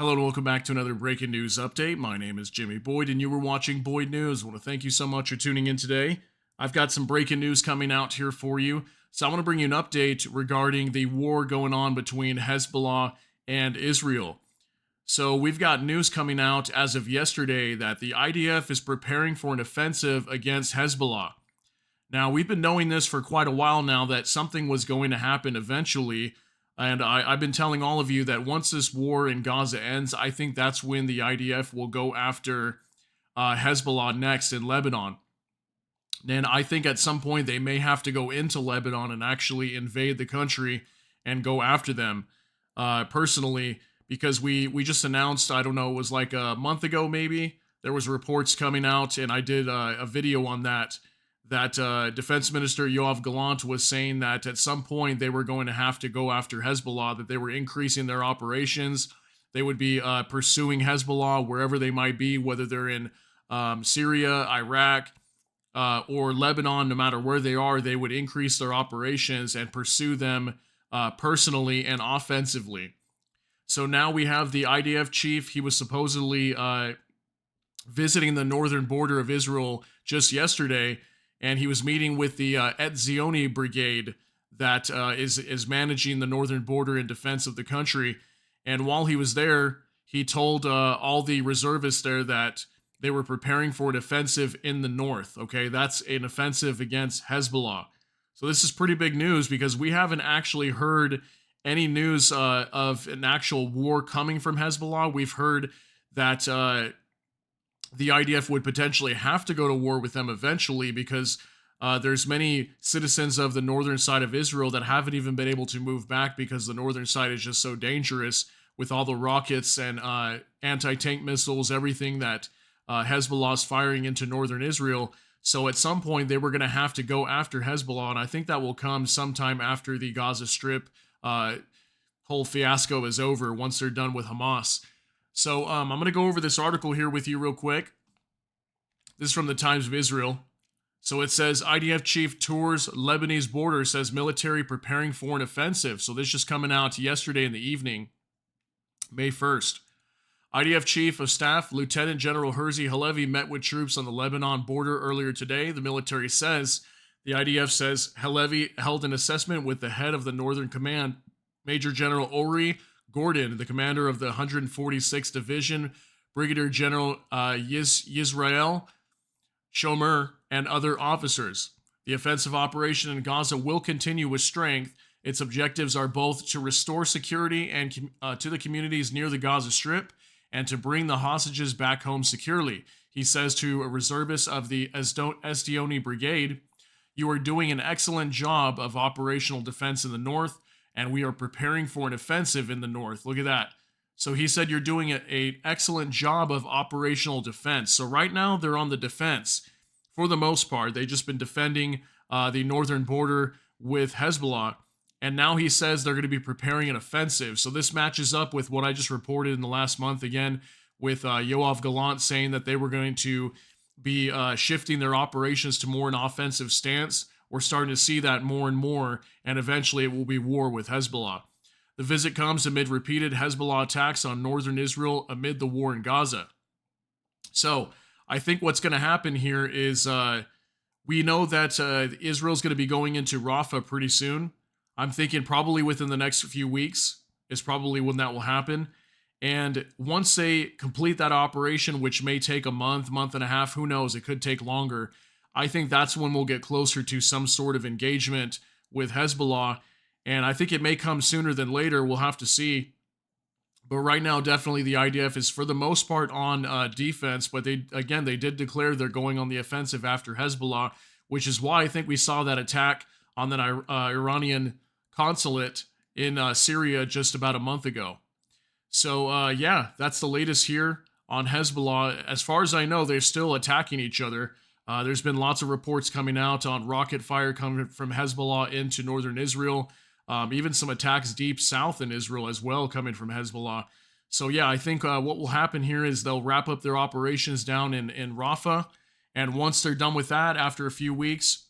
Hello and welcome back to another breaking news update. My name is Jimmy Boyd and you were watching Boyd News. I want to thank you so much for tuning in today. I've got some breaking news coming out here for you. So I want to bring you an update regarding the war going on between Hezbollah and Israel. So we've got news coming out as of yesterday that the IDF is preparing for an offensive against Hezbollah. Now, we've been knowing this for quite a while now that something was going to happen eventually. And I've been telling all of you that once this war in Gaza ends, I think that's when the IDF will go after Hezbollah next in Lebanon. And I think at some point they may have to go into Lebanon and actually invade the country and go after them personally, because we just announced, I don't know, it was like a month ago maybe, there was reports coming out, and I did a video on that Defense Minister Yoav Gallant was saying that at some point they were going to have to go after Hezbollah, that they were increasing their operations. They would be pursuing Hezbollah wherever they might be, whether they're in Syria, Iraq, or Lebanon. No matter where they are, they would increase their operations and pursue them personally and offensively. So now we have the IDF chief. He was supposedly visiting the northern border of Israel just yesterday, and he was meeting with the Eztioni Brigade that is managing the northern border in defense of the country. And while he was there, he told all the reservists there that they were preparing for an offensive in the north. Okay, that's an offensive against Hezbollah. So this is pretty big news because we haven't actually heard any news of an actual war coming from Hezbollah. We've heard that the IDF would potentially have to go to war with them eventually because there's many citizens of the northern side of Israel that haven't even been able to move back because the northern side is just so dangerous with all the rockets and anti-tank missiles, everything that Hezbollah is firing into northern Israel. So at some point they were going to have to go after Hezbollah, and I think that will come sometime after the Gaza Strip whole fiasco is over, once they're done with Hamas. So I'm going to go over this article here with you real quick. This is from the Times of Israel. So it says, IDF chief tours Lebanese border, says military preparing for an offensive. So this just coming out yesterday in the evening, May 1st. IDF chief of staff, Lieutenant General Herzi Halevi, met with troops on the Lebanon border earlier today. The military says, the IDF says Halevi held an assessment with the head of the Northern Command, Major General Ori Gordon, the commander of the 146th Division, Brigadier General Yisrael Shomer, and other officers. The offensive operation in Gaza will continue with strength. Its objectives are both to restore security and to the communities near the Gaza Strip and to bring the hostages back home securely. He says to a reservist of the Eztioni Brigade, "You are doing an excellent job of operational defense in the north, and we are preparing for an offensive in the north." Look at that. So he said you're doing an excellent job of operational defense. So right now they're on the defense. For the most part, they've just been defending the northern border with Hezbollah. And now he says they're going to be preparing an offensive. So this matches up with what I just reported in the last month again with Yoav Gallant saying that they were going to be shifting their operations to more an offensive stance. We're starting to see that more and more, and eventually it will be war with Hezbollah. The visit comes amid repeated Hezbollah attacks on northern Israel amid the war in Gaza. So I think what's going to happen here is we know that Israel's going to be going into Rafah pretty soon. I'm thinking probably within the next few weeks is probably when that will happen. And once they complete that operation, which may take a month, month and a half, who knows, it could take longer. I think that's when we'll get closer to some sort of engagement with Hezbollah. And I think it may come sooner than later. We'll have to see. But right now, definitely the IDF is for the most part on defense. But they did declare they're going on the offensive after Hezbollah, which is why I think we saw that attack on that Iranian consulate in Syria just about a month ago. So yeah, that's the latest here on Hezbollah. As far as I know, they're still attacking each other. There's been lots of reports coming out on rocket fire coming from Hezbollah into northern Israel. Even some attacks deep south in Israel as well coming from Hezbollah. So yeah, I think what will happen here is they'll wrap up their operations down in Rafah. And once they're done with that, after a few weeks,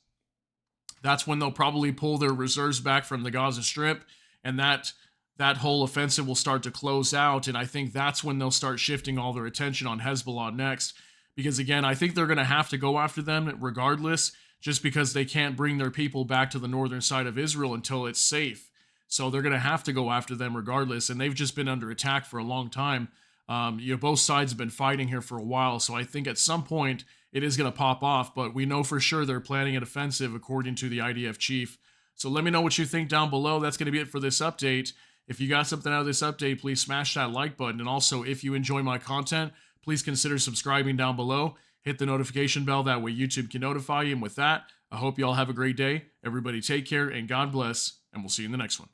that's when they'll probably pull their reserves back from the Gaza Strip. And that that whole offensive will start to close out. And I think that's when they'll start shifting all their attention on Hezbollah next. Because again, I think they're going to have to go after them regardless, just because they can't bring their people back to the northern side of Israel until it's safe. So they're going to have to go after them regardless. And they've just been under attack for a long time. Both sides have been fighting here for a while. So I think at some point it is going to pop off. But we know for sure they're planning an offensive according to the IDF chief. So let me know what you think down below. That's going to be it for this update. If you got something out of this update, please smash that like button. And also, if you enjoy my content, please consider subscribing down below. Hit the notification bell. That way YouTube can notify you. And with that, I hope you all have a great day. Everybody take care and God bless. And we'll see you in the next one.